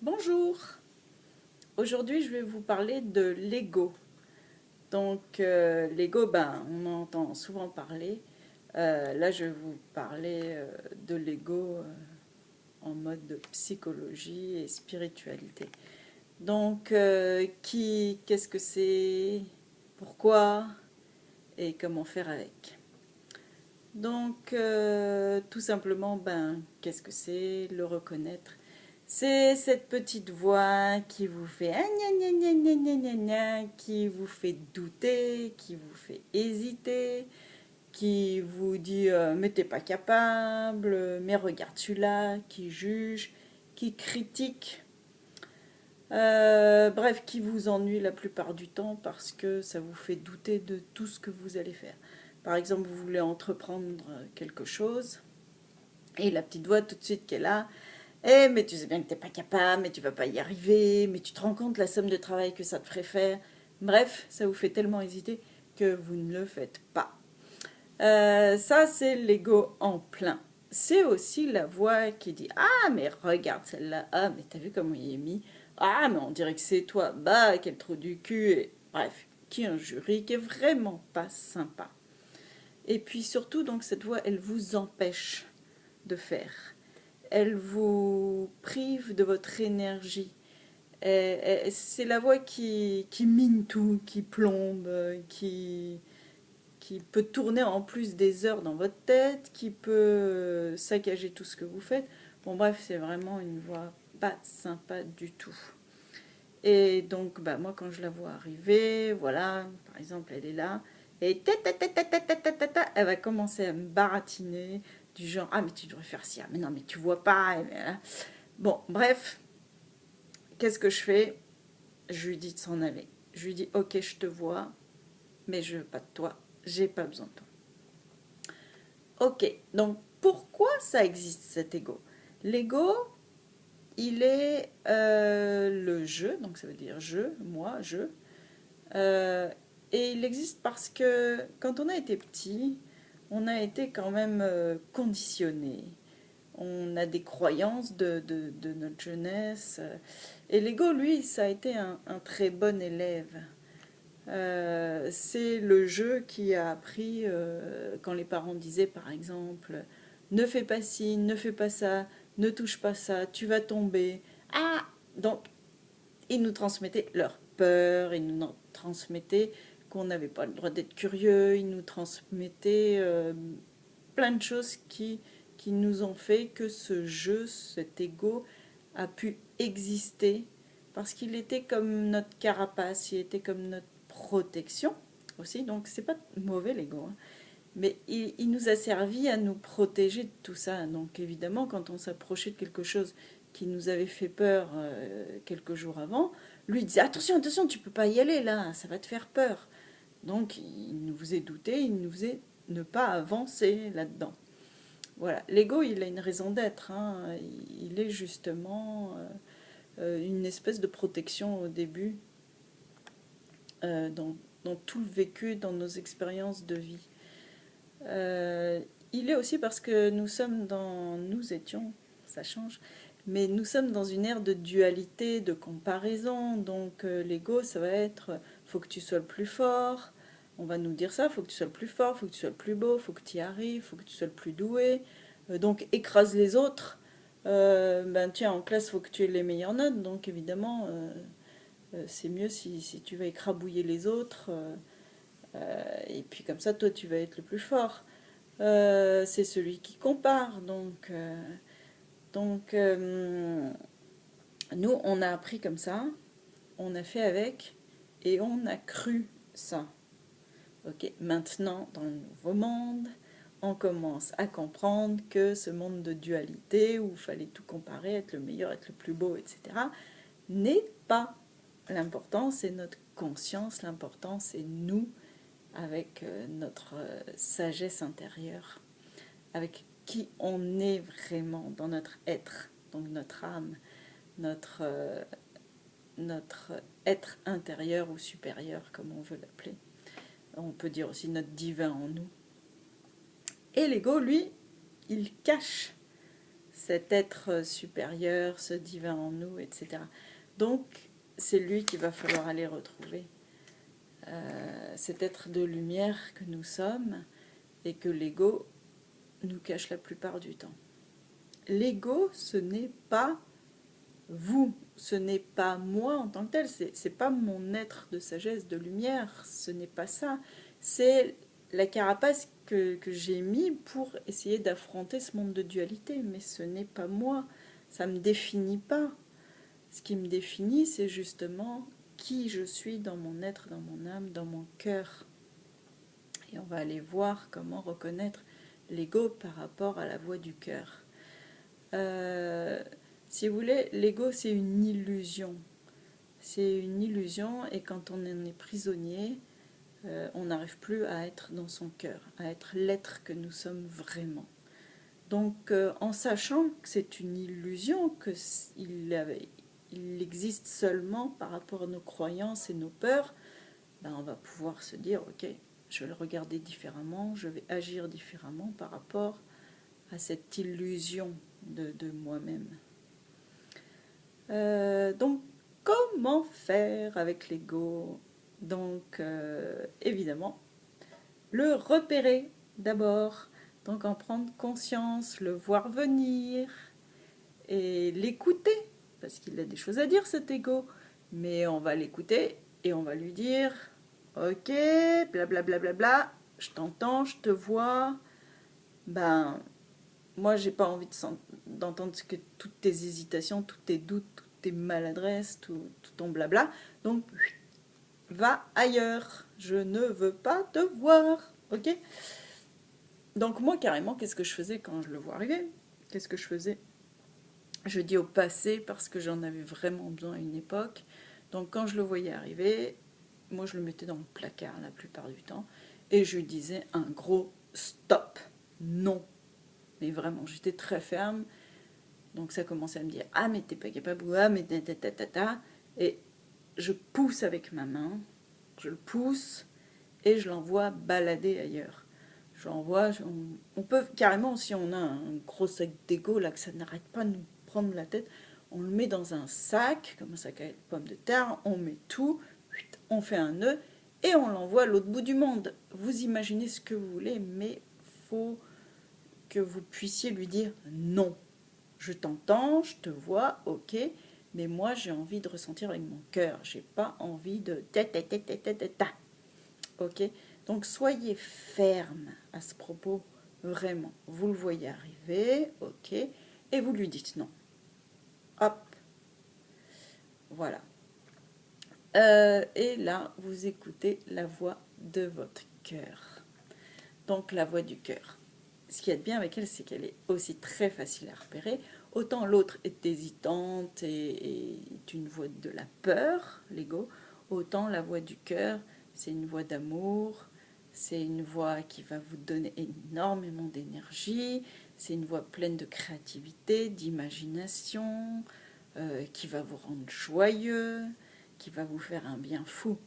Bonjour, aujourd'hui je vais vous parler de l'ego. Donc l'ego, on en entend souvent parler. Là je vais vous parler de l'ego en mode de psychologie et spiritualité. Donc qu'est-ce que c'est, pourquoi et comment faire avec. Donc tout simplement, qu'est-ce que c'est, le reconnaître. C'est cette petite voix qui vous fait ah, gna, gna, gna, gna, gna, gna, qui vous fait douter, qui vous fait hésiter, qui vous dit mais t'es pas capable, mais regarde celui-là, qui juge, qui critique, bref, qui vous ennuie la plupart du temps parce que ça vous fait douter de tout ce que vous allez faire. Par exemple, vous voulez entreprendre quelque chose et la petite voix tout de suite qui est là. Eh, mais tu sais bien que t'es pas capable, mais tu vas pas y arriver, mais tu te rends compte la somme de travail que ça te ferait faire. Bref, ça vous fait tellement hésiter que vous ne le faites pas. Ça, c'est l'ego en plein. C'est aussi la voix qui dit ah, mais regarde celle-là, ah, mais t'as vu comment il est mis, ah, mais on dirait que c'est toi, bah, quel trou du cul, et bref, qui est un jury qui est vraiment pas sympa. Et puis surtout, donc, cette voix, elle vous empêche de faire. Elle vous prive de votre énergie. C'est la voix qui mine tout, qui plombe, qui peut tourner en plus des heures dans votre tête, qui peut saccager tout ce que vous faites. Bon bref, c'est vraiment une voix pas sympa du tout. Et donc, moi, quand je la vois arriver, voilà, par exemple, elle est là, et elle va commencer à me baratiner, du genre, ah, mais tu devrais faire ci, ah, mais non, mais tu vois pas. Bon, bref, qu'est-ce que je fais? Je lui dis de s'en aller. Je lui dis, ok, je te vois, mais je veux pas de toi, j'ai pas besoin de toi. Ok, donc pourquoi ça existe cet ego? L'ego, il est le je, donc ça veut dire je, moi, je. Euh, et il existe parce que quand on a été petit, on a été quand même conditionné. On a des croyances de notre jeunesse. Et l'ego, lui, ça a été un très bon élève. C'est le jeu qui a appris quand les parents disaient par exemple ne fais pas ci, ne fais pas ça, ne touche pas ça, tu vas tomber. Ah, donc ils nous transmettaient leur peur, ils nous transmettaient qu'on n'avait pas le droit d'être curieux, ils nous transmettaient plein de choses qui nous ont fait que ce jeu, cet ego, a pu exister parce qu'il était comme notre carapace, il était comme notre protection aussi. Donc c'est pas mauvais l'ego, hein. Mais il nous a servi à nous protéger de tout ça. Donc évidemment, quand on s'approchait de quelque chose qui nous avait fait peur quelques jours avant, lui disait attention, attention, tu peux pas y aller là, ça va te faire peur. Donc il nous faisait douter, il nous faisait ne pas avancer là-dedans. Voilà, l'ego, il a une raison d'être, hein. Il est justement une espèce de protection au début dans tout le vécu, dans nos expériences de vie. Euh, il est aussi parce que nous étions, ça change, mais nous sommes dans une ère de dualité, de comparaison. Donc l'ego, ça va être, faut que tu sois le plus fort. On va nous dire ça, faut que tu sois le plus fort, faut que tu sois le plus beau, faut que tu y arrives, faut que tu sois le plus doué. Donc écrase les autres. Tiens, en classe, faut que tu aies les meilleures notes. Donc évidemment, c'est mieux si tu vas écrabouiller les autres. Et puis comme ça, toi, tu vas être le plus fort. C'est celui qui compare. Donc, nous, on a appris comme ça, on a fait avec et on a cru ça. Ok, maintenant, dans le nouveau monde, on commence à comprendre que ce monde de dualité où il fallait tout comparer, être le meilleur, être le plus beau, etc., n'est pas l'important, c'est notre conscience, l'important, c'est nous avec notre sagesse intérieure, avec qui on est vraiment dans notre être, donc notre âme, notre, euh, notre être intérieur ou supérieur, comme on veut l'appeler. On peut dire aussi notre divin en nous. Et l'ego, lui, il cache cet être supérieur, ce divin en nous, etc. Donc, c'est lui qu'il va falloir aller retrouver. Cet être de lumière que nous sommes et que l'ego nous cache la plupart du temps. L'ego, ce n'est pas vous, ce n'est pas moi en tant que tel, c'est pas mon être de sagesse, de lumière, ce n'est pas ça. C'est la carapace que j'ai mis pour essayer d'affronter ce monde de dualité, mais ce n'est pas moi, ça ne me définit pas. Ce qui me définit, c'est justement qui je suis dans mon être, dans mon âme, dans mon cœur. Et on va aller voir comment reconnaître l'ego par rapport à la voix du cœur. Si vous voulez, l'ego, c'est une illusion. C'est une illusion, et quand on en est prisonnier, on n'arrive plus à être dans son cœur, à être l'être que nous sommes vraiment. Donc, en sachant que c'est une illusion, qu'il existe seulement par rapport à nos croyances et nos peurs, ben on va pouvoir se dire, ok, je vais le regarder différemment, je vais agir différemment par rapport à cette illusion de moi-même. Donc, comment faire avec l'ego? Donc, évidemment, le repérer d'abord, donc en prendre conscience, le voir venir et l'écouter, parce qu'il a des choses à dire cet ego, mais on va l'écouter et on va lui dire ok, blablabla, bla bla bla, je t'entends, je te vois, ben moi j'ai pas envie d'entendre que toutes tes hésitations, tous tes doutes, toutes tes maladresses, tout ton blabla, donc va ailleurs, je ne veux pas te voir, ok? Donc moi carrément, qu'est-ce que je faisais quand je le vois arriver? Qu'est-ce que je faisais? Je dis au passé parce que j'en avais vraiment besoin à une époque. Donc quand je le voyais arriver, moi je le mettais dans le placard la plupart du temps et je lui disais un gros stop, non. Mais vraiment, j'étais très ferme. Donc ça commençait à me dire ah mais t'es pas capable, ah mais ta. Et je pousse avec ma main, je le pousse et je l'envoie balader ailleurs. Je l'envoie, on peut carrément, si on a un gros sac d'égo là que ça n'arrête pas de nous prendre la tête, on le met dans un sac, comme un sac à pommes de terre, on met tout, on fait un nœud et on l'envoie à l'autre bout du monde. Vous imaginez ce que vous voulez, mais faut que vous puissiez lui dire non. Je t'entends, je te vois, ok, mais moi j'ai envie de ressentir avec mon cœur, j'ai pas envie de ta. Ok, donc soyez ferme à ce propos, vraiment. Vous le voyez arriver, ok, et vous lui dites non. Hop, voilà. Et là, vous écoutez la voix de votre cœur. Donc la voix du cœur. Ce qui est bien avec elle, c'est qu'elle est aussi très facile à repérer. Autant l'autre est hésitante et est une voix de la peur, l'ego, autant la voix du cœur, c'est une voix d'amour, c'est une voix qui va vous donner énormément d'énergie, c'est une voix pleine de créativité, d'imagination, qui va vous rendre joyeux, qui va vous faire un bien fou.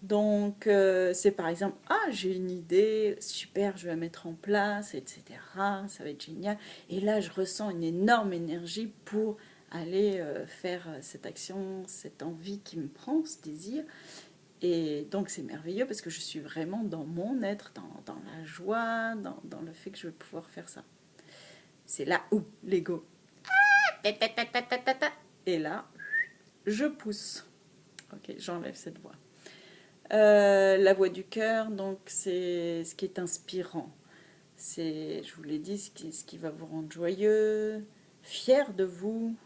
Donc, c'est par exemple, ah, j'ai une idée, super, je vais la mettre en place, etc. Ça va être génial. Et là, je ressens une énorme énergie pour aller faire cette action, cette envie qui me prend, ce désir. Et donc, c'est merveilleux parce que je suis vraiment dans mon être, dans la joie, dans le fait que je vais pouvoir faire ça. C'est là où l'ego. Et là, je pousse. Ok, j'enlève cette voix. La voix du cœur, donc c'est ce qui est inspirant. C'est, je vous l'ai dit, ce qui va vous rendre joyeux, fier de vous.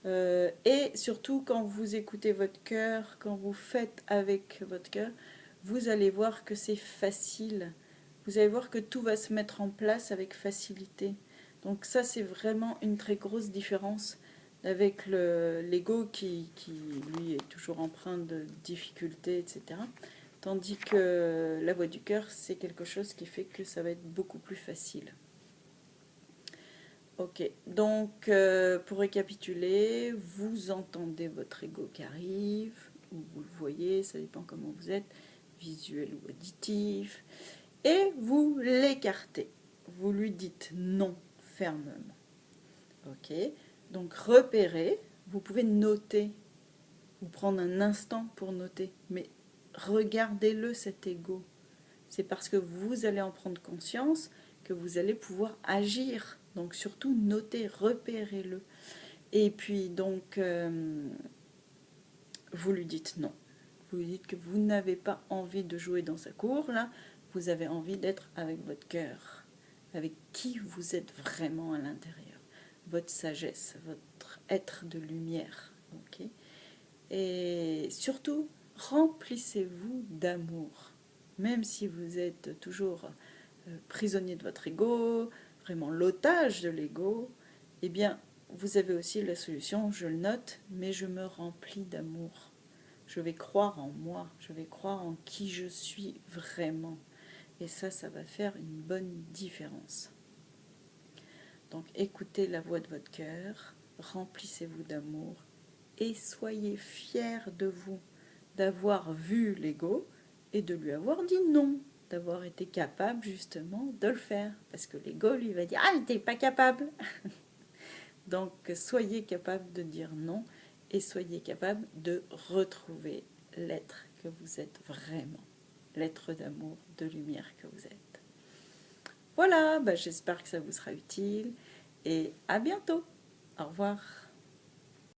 Et surtout, quand vous écoutez votre cœur, quand vous faites avec votre cœur, vous allez voir que c'est facile. Vous allez voir que tout va se mettre en place avec facilité. Donc ça, c'est vraiment une très grosse différence avec l'ego qui, lui, est toujours empreint de difficultés, etc. Tandis que la voix du cœur, c'est quelque chose qui fait que ça va être beaucoup plus facile. Ok, donc pour récapituler, vous entendez votre ego qui arrive, ou vous le voyez, ça dépend comment vous êtes, visuel ou auditif, et vous l'écartez. Vous lui dites non fermement. Ok, donc repérez, vous pouvez noter, ou prendre un instant pour noter, mais regardez-le cet ego. C'est parce que vous allez en prendre conscience que vous allez pouvoir agir. Donc surtout notez, repérez-le. Et puis donc vous lui dites non. Vous lui dites que vous n'avez pas envie de jouer dans sa cour, là, vous avez envie d'être avec votre cœur, avec qui vous êtes vraiment à l'intérieur, votre sagesse, votre être de lumière. Ok. Et surtout, remplissez-vous d'amour. Même si vous êtes toujours prisonnier de votre ego, vraiment l'otage de l'ego, eh bien, vous avez aussi la solution, je le note, mais je me remplis d'amour. Je vais croire en moi, je vais croire en qui je suis vraiment. Et ça va faire une bonne différence. Donc écoutez la voix de votre cœur, remplissez-vous d'amour et soyez fiers de vous, d'avoir vu l'ego et de lui avoir dit non, d'avoir été capable justement de le faire. Parce que l'ego lui va dire « Ah, t'es pas capable !» Donc soyez capable de dire non et soyez capable de retrouver l'être que vous êtes vraiment, l'être d'amour, de lumière que vous êtes. Voilà, j'espère que ça vous sera utile et à bientôt. Au revoir.